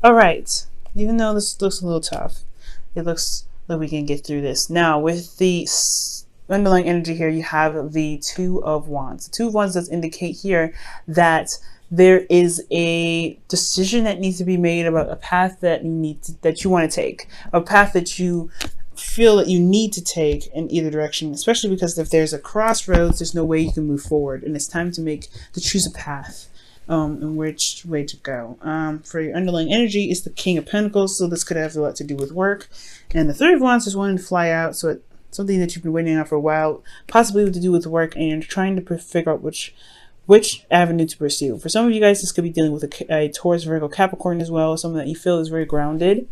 All right. Even though this looks a little tough, it looks like we can get through this. Now, with the underlying energy here, you have the Two of Wands. The Two of Wands does indicate here that there is a decision that needs to be made about a path that that you want to take, a path that you feel that you need to take in either direction, especially because if there's a crossroads, there's no way you can move forward, and it's time to choose a path. And which way to go. For your underlying energy is the King of Pentacles, so this could have a lot to do with work. And the Third of Wands is wanting to fly out, so it's something that you've been waiting on for a while, possibly to do with work, and you're trying to figure out which avenue to pursue. For some of you guys, this could be dealing with a Taurus, Virgo, Capricorn as well, someone that you feel is very grounded.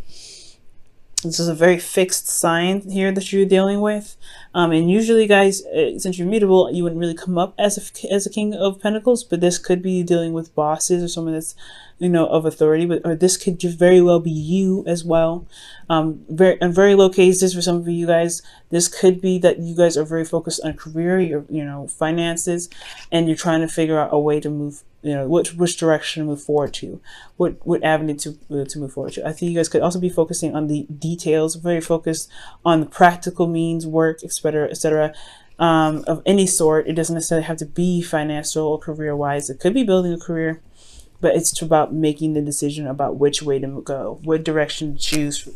This is a very fixed sign here that you're dealing with. And usually, guys, since you're mutable, you wouldn't really come up as a King of Pentacles, but this could be dealing with bosses or someone that's, of authority, or this could just very well be you as well. In very low cases for some of you guys, this could be that you guys are very focused on career, your finances, and you're trying to figure out a way to move, which direction to move forward to, what avenue to move forward to. I think you guys could also be focusing on the details, very focused on the practical means, work, etc., of any sort. It doesn't necessarily have to be financial or career-wise. It could be building a career, but it's about making the decision about which way to go, what direction to choose,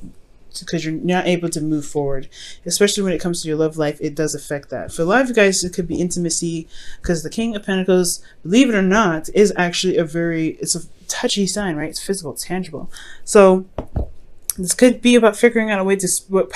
because you're not able to move forward, especially when it comes to your love life. It does affect that. For a lot of you guys, it could be intimacy, because the King of Pentacles, believe it or not, is actually it's a touchy sign, right? It's physical, it's tangible. So this could be about figuring out a way to, what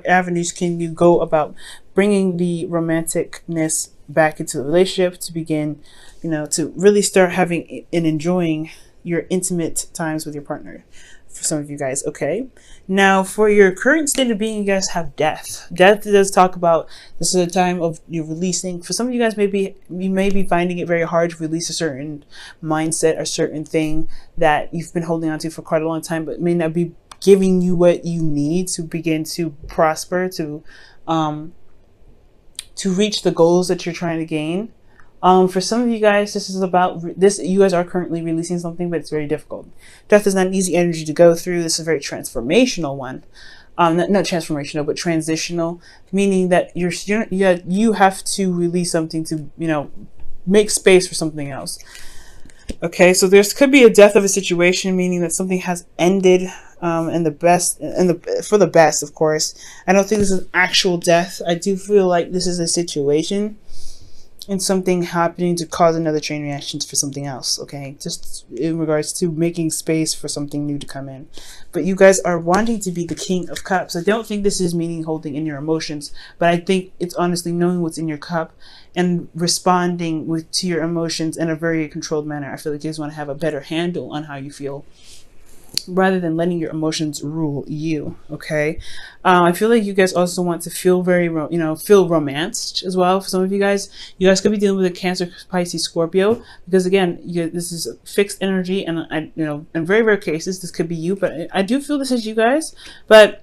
avenues can you go about bringing the romanticness back into the relationship, to begin, to really start having and enjoying your intimate times with your partner. For some of you guys, okay. Now, for your current state of being, you guys have death. Death does talk about, this is a time of you releasing. For some of you guys, you may be finding it very hard to release a certain mindset, a certain thing that you've been holding on to for quite a long time, but may not be giving you what you need to begin to prosper, to reach the goals that you're trying to gain. For some of you guys, this is about this. You guys are currently releasing something, but it's very difficult. Death is not an easy energy to go through. This is a very transformational one. Not transformational, but transitional, meaning that you have to release something to, make space for something else. Okay, so there could be a death of a situation, meaning that something has ended, for the best, of course. I don't think this is an actual death. I do feel like this is a situation and something happening to cause another chain reaction for something else, okay? Just in regards to making space for something new to come in. But you guys are wanting to be the King of Cups. I don't think this is meaning holding in your emotions, but I think it's honestly knowing what's in your cup and responding to your emotions in a very controlled manner. I feel like you guys want to have a better handle on how you feel, rather than letting your emotions rule you, okay? I feel like you guys also want to feel very, feel romanced as well. For some of you guys could be dealing with a Cancer, Pisces, Scorpio, because again, this is fixed energy, and in very rare cases, this could be you, but I do feel this is you guys. But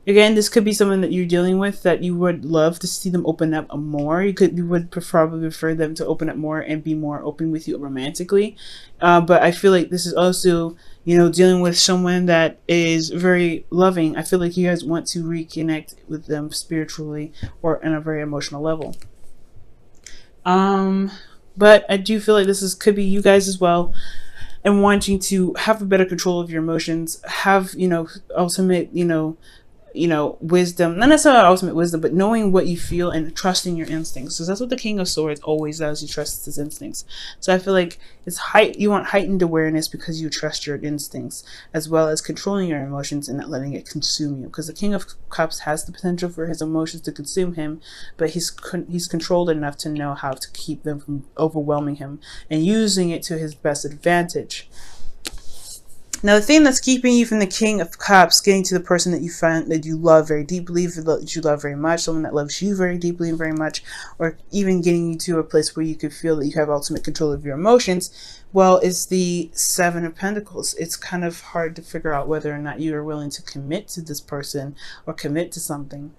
again, this could be someone that you're dealing with that you would love to see them open up more. You would probably prefer them to open up more and be more open with you romantically. But I feel like this is also, dealing with someone that is very loving. I feel like you guys want to reconnect with them spiritually or on a very emotional level. But I do feel like could be you guys as well, and wanting to have a better control of your emotions, have, ultimate, wisdom, not necessarily ultimate wisdom, but knowing what you feel and trusting your instincts. So that's what the King of Swords always does. He trusts his instincts. So I feel like you want heightened awareness because you trust your instincts, as well as controlling your emotions and not letting it consume you. Because the King of Cups has the potential for his emotions to consume him, but he's controlled enough to know how to keep them from overwhelming him and using it to his best advantage. Now, the thing that's keeping you from the King of Cups getting to the person that you find that you love very deeply, that you love very much, someone that loves you very deeply and very much, or even getting you to a place where you could feel that you have ultimate control of your emotions, well, it's the Seven of Pentacles. It's kind of hard to figure out whether or not you are willing to commit to this person or commit to something.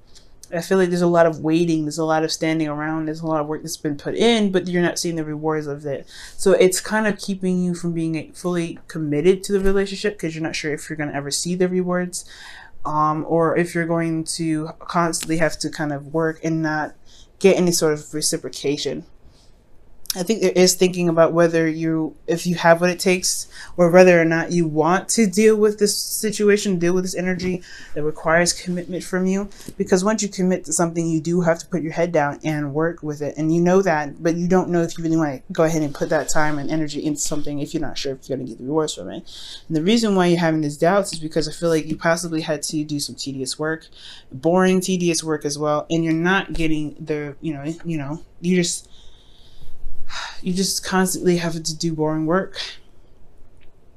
I feel like there's a lot of waiting, there's a lot of standing around, there's a lot of work that's been put in, but you're not seeing the rewards of it. So it's kind of keeping you from being fully committed to the relationship, because you're not sure if you're going to ever see the rewards, or if you're going to constantly have to kind of work and not get any sort of reciprocation. I think there is thinking about whether if you have what it takes, or whether or not you want to deal with this situation, deal with this energy that requires commitment from you. Because once you commit to something, you do have to put your head down and work with it. And you know that, but you don't know if you really want to go ahead and put that time and energy into something if you're not sure if you're going to get the rewards from it. And the reason why you're having these doubts is because I feel like you possibly had to do some tedious work, boring, tedious work as well. And you're not getting the, you just constantly have to do boring work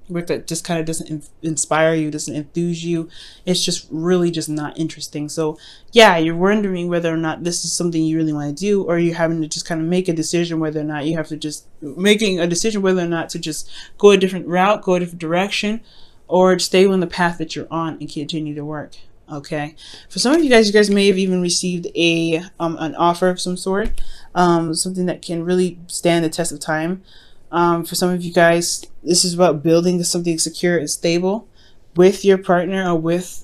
that just kind of doesn't inspire you, doesn't enthuse you. It's just really just not interesting. So yeah, you're wondering whether or not this is something you really want to do, or you're having to just kind of make a decision whether or not you have to just making a decision whether or not to just go a different route, go a different direction, or stay on the path that you're on and continue to work. Okay, for some of you guys may have even received an offer of some sort, something that can really stand the test of time. For some of you guys, this is about building something secure and stable with your partner, or with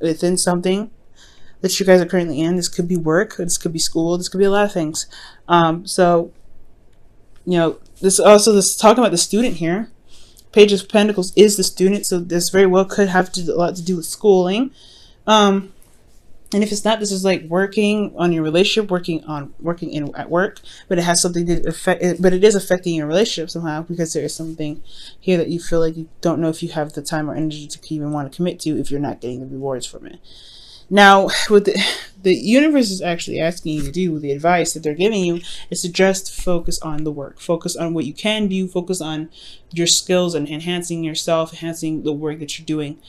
within something that you guys are currently in. This could be work, this could be school, this could be a lot of things. So this talking about the student here. Page of Pentacles is the student, so this very well could have a lot to do with schooling. And if it's not, this is like working on your relationship, working at work, but it has something to affect. But it is affecting your relationship somehow, because there is something here that you feel like you don't know if you have the time or energy to even want to commit to if you're not getting the rewards from it. Now, what the universe is actually asking you to do, the advice that they're giving you, is to just focus on the work. Focus on what you can do. Focus on your skills and enhancing yourself, enhancing the work that you're doing,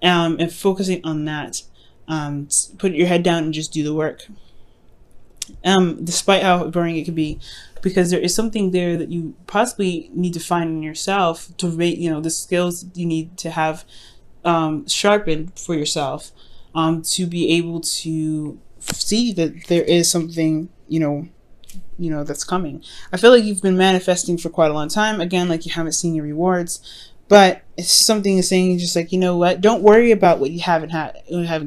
and focusing on that. Put your head down and just do the work. Despite how boring it could be, because there is something there that you possibly need to find in yourself to make, the skills you need to have sharpened for yourself. To be able to see that there is something, that's coming. I feel like you've been manifesting for quite a long time. Again, like you haven't seen your rewards, but it's something saying just like, you know what? Don't worry about what you haven't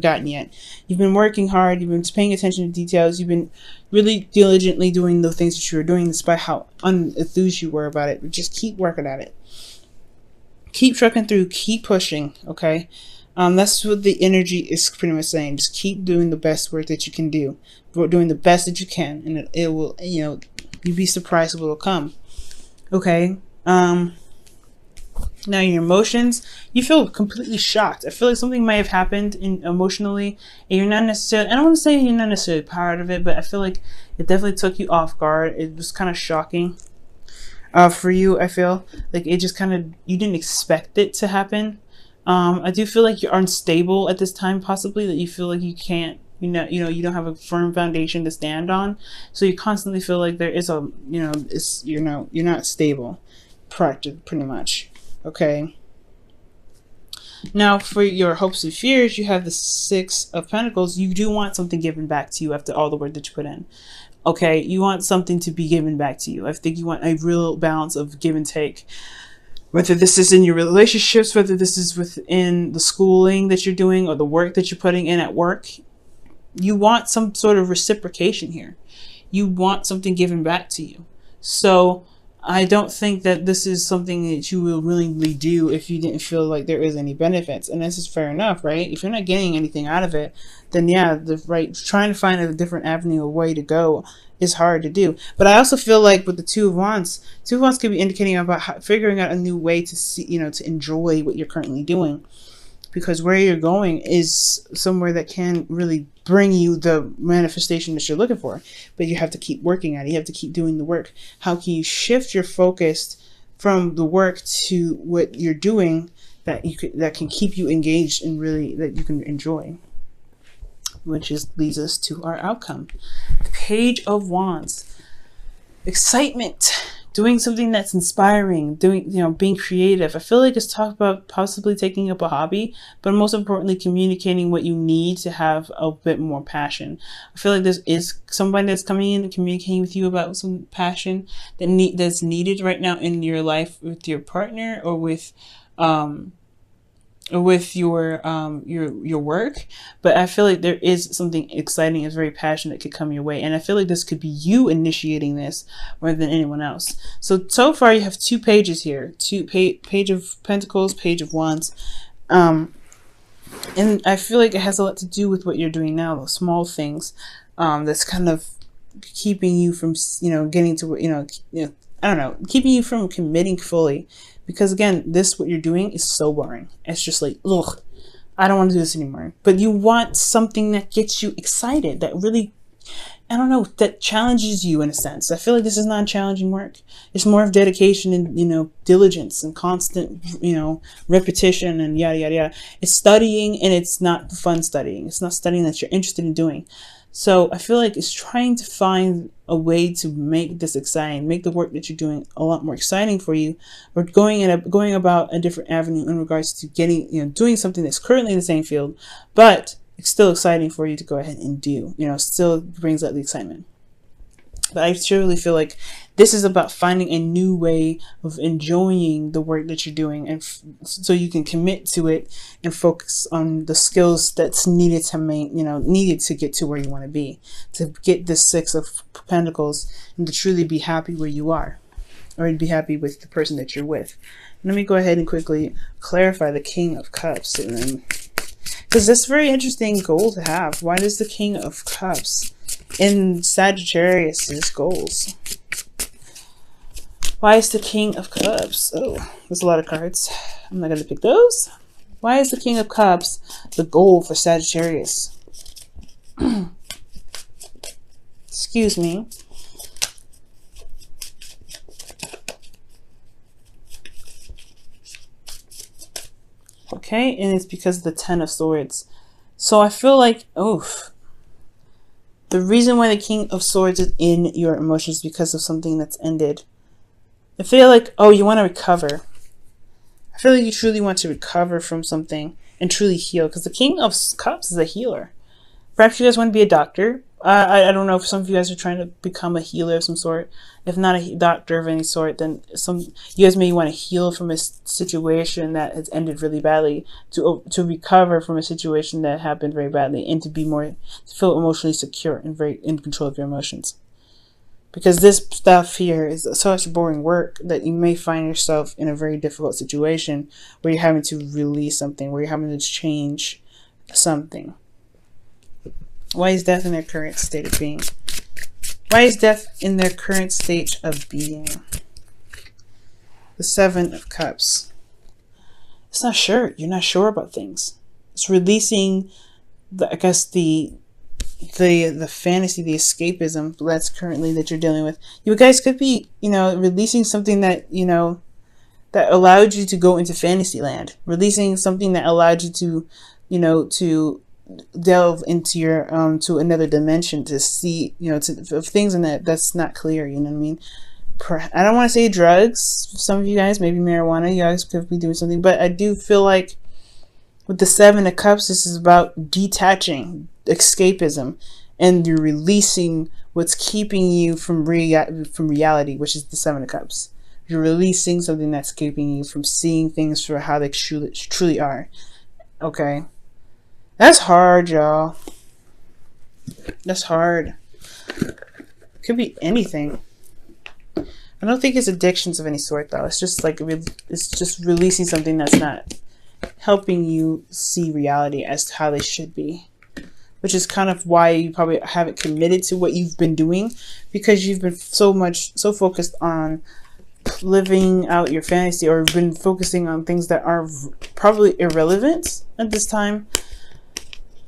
gotten yet. You've been working hard. You've been paying attention to details. You've been really diligently doing the things that you were doing, despite how unenthused you were about it. Just keep working at it. Keep trucking through. Keep pushing. Okay. That's what the energy is pretty much saying. Just keep doing the best work that you can do, doing the best that you can, and it will, you'd be surprised what will come. Okay. Now your emotions, you feel completely shocked. I feel like something might have happened emotionally, and you're not necessarily, I don't want to say you're not necessarily part of it, but I feel like it definitely took you off guard. It was kind of shocking for you. I feel like it just kind of, you didn't expect it to happen. I do feel like you're unstable at this time, possibly, that you feel like you can't, you don't have a firm foundation to stand on. So you constantly feel like there is you're not stable, pretty much. Okay. Now for your hopes and fears, you have the Six of Pentacles. You do want something given back to you after all the work that you put in. Okay. You want something to be given back to you. I think you want a real balance of give and take. Whether this is in your relationships, whether this is within the schooling that you're doing or the work that you're putting in at work, you want some sort of reciprocation here. You want something given back to you. So I don't think that this is something that you will willingly do if you didn't feel like there is any benefits. And this is fair enough, right? If you're not getting anything out of it, then yeah, trying to find a different avenue or way to go is hard to do. But I also feel like with the Two of Wands could be indicating about figuring out a new way to see, to enjoy what you're currently doing. Because where you're going is somewhere that can really bring you the manifestation that you're looking for. But you have to keep working at it. You have to keep doing the work. How can you shift your focus from the work to what you're doing that can keep you engaged and really that you can enjoy? Which leads us to our outcome. The Page of Wands. Excitement. doing something that's inspiring, being creative. I feel like it's talk about possibly taking up a hobby, but most importantly, communicating what you need to have a bit more passion. I feel like this is somebody that's coming in and communicating with you about some passion that's needed right now in your life with your partner, or with your work. But I feel like there is something exciting and very passionate that could come your way, and I feel like this could be you initiating this more than anyone else. So far you have 2 pages here, page of Pentacles, page of Wands, and I feel like it has a lot to do with what you're doing now, those small things that's kind of keeping you from getting to I don't know, keeping you from committing fully. Because again, what you're doing is so boring. It's just like, ugh, I don't want to do this anymore. But you want something that gets you excited, that really, I don't know, that challenges you in a sense. I feel like this is not challenging work. It's more of dedication and, diligence and constant, repetition and yada, yada, yada. It's studying, and it's not fun studying. It's not studying that you're interested in doing. So I feel like it's trying to find a way to make this exciting, make the work that you're doing a lot more exciting for you, or going about a different avenue in regards to getting, doing something that's currently in the same field, but it's still exciting for you to go ahead and do, still brings out the excitement. But I truly feel like this is about finding a new way of enjoying the work that you're doing, and so you can commit to it and focus on the skills that's needed to needed to get to where you want to be, to get the 6 of Pentacles, and to truly be happy where you are, or to be happy with the person that you're with. Let me go ahead and quickly clarify the King of Cups, because that's very interesting goal to have. Why does the King of Cups in Sagittarius's goals? Why is the King of Cups? Oh, there's a lot of cards. I'm not going to pick those. Why is the King of Cups the goal for Sagittarius? Excuse me. Okay, and it's because of the 10 of Swords. So I feel like, the reason why the King of Swords is in your emotions is because of something that's ended. I feel like, you want to recover. I feel like you truly want to recover from something and truly heal, because the King of Cups is a healer. Perhaps you guys want to be a doctor. I don't know if some of you guys are trying to become a healer of some sort. If not a doctor of any sort, then you guys may want to heal from a situation that has ended really badly, to recover from a situation that happened very badly, and to feel emotionally secure and very in control of your emotions. Because this stuff here is such boring work that you may find yourself in a very difficult situation where you're having to release something, where you're having to change something. Why is death in their current state of being? Why is death in their current state of being? The 7 of Cups. It's not sure. You're not sure about things. It's releasing the fantasy, the escapism that's currently that you're dealing with. You guys could be, releasing something that, that allowed you to go into fantasy land. Releasing something that allowed you to, to delve into your to another dimension, to see of things in that's not clear. You know what I mean? I don't want to say drugs. Some of you guys, maybe marijuana. You guys could be doing something, but I do feel like with the 7 of Cups, this is about detaching, escapism, and you're releasing what's keeping you from reality, which is the 7 of Cups. You're releasing something that's keeping you from seeing things for how they truly are. Okay. That's hard, y'all. That's hard. Could be anything. I don't think it's addictions of any sort, though. It's just like it's just releasing something that's not helping you see reality as to how they should be, which is kind of why you probably haven't committed to what you've been doing, because you've been so focused on living out your fantasy, or been focusing on things that are probably irrelevant at this time,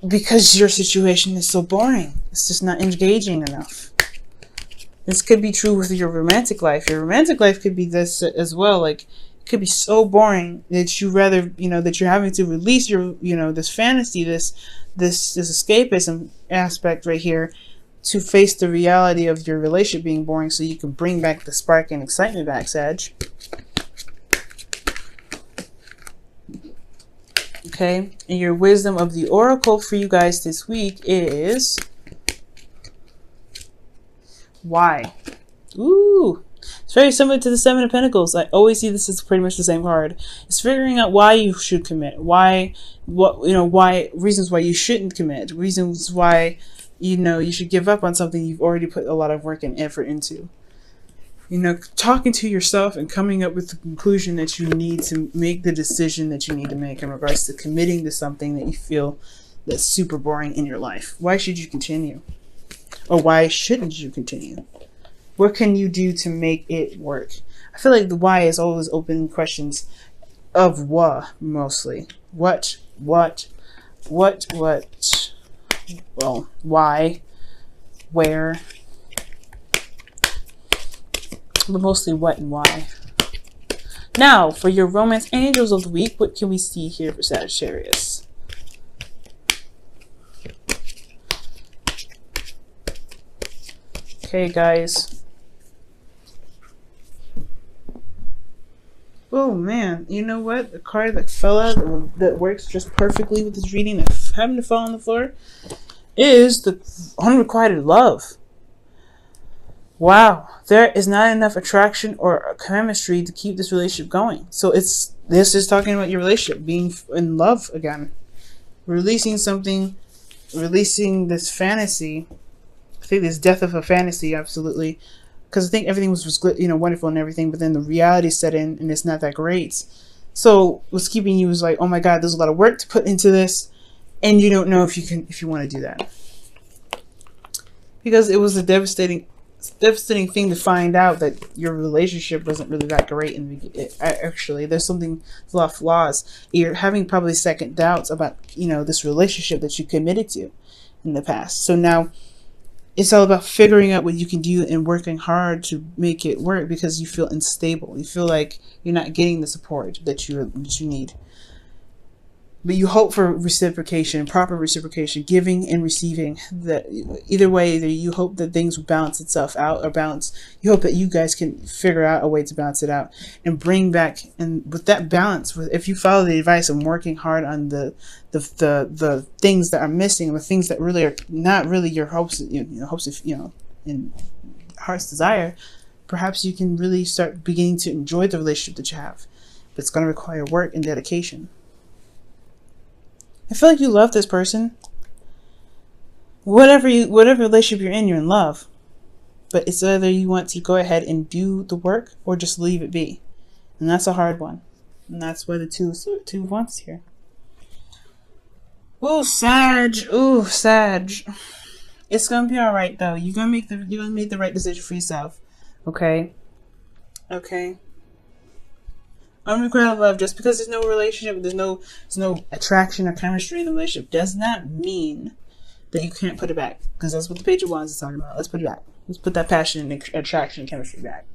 because your situation is so boring. It's just not engaging enough. This could be true with your romantic life. Your romantic life could be this as well. Like, it could be so boring that you rather, that you're having to release your, this fantasy, this escapism aspect right here, to face the reality of your relationship being boring so you can bring back the spark and excitement back, Sag. Okay, and your wisdom of the oracle for you guys this week is why. Ooh, it's very similar to the Seven of Pentacles. I always see this as pretty much the same card. It's figuring out why you should commit, why, why, reasons why you shouldn't commit, reasons why, you should give up on something you've already put a lot of work and effort into. Talking to yourself and coming up with the conclusion that you need to make the decision that you need to make in regards to committing to something that you feel that's super boring in your life. Why should you continue? Or why shouldn't you continue? What can you do to make it work? I feel like the why is always open questions of what, mostly. What? Well, why? Where? But mostly what and why. Now, for your romance angels of the week, what can we see here for Sagittarius? Okay, guys. Oh, man. You know what? The card that fell out that works just perfectly with this reading that happened to fall on the floor is the unrequited love. Wow, there is not enough attraction or chemistry to keep this relationship going. So this is talking about your relationship, being in love again. Releasing something, releasing this fantasy. I think this death of a fantasy, absolutely. Because I think everything was wonderful and everything, but then the reality set in and it's not that great. So what's keeping you is like, oh my God, there's a lot of work to put into this, and you don't know if you want to do that. Because it was a devastating thing to find out that your relationship wasn't really that great. Actually, there's a lot of flaws. You're having probably second doubts about, this relationship that you committed to in the past. So now it's all about figuring out what you can do and working hard to make it work, because you feel unstable. You feel like you're not getting the support that you need. But you hope for reciprocation, proper reciprocation, giving and receiving. That either way, you hope that things will balance itself out, or balance. You hope that you guys can figure out a way to balance it out and bring back. And with that balance, if you follow the advice of working hard on the things that are missing, and the things that really are not really your hopes, and heart's desire, perhaps you can really start beginning to enjoy the relationship that you have. But it's going to require work and dedication. I feel like you love this person. Whatever relationship you're in love. But it's either you want to go ahead and do the work or just leave it be. And that's a hard one. And that's why the two of wands here. Ooh, Sag. Ooh, Sag. It's gonna be alright though. You're gonna make the right decision for yourself. Okay? Okay. Unrequited love, just because there's no relationship, there's no attraction or chemistry in the relationship, does not mean that you can't put it back. Because that's what the Page of Wands is talking about. Let's put it back. Let's put that passion and attraction and chemistry back.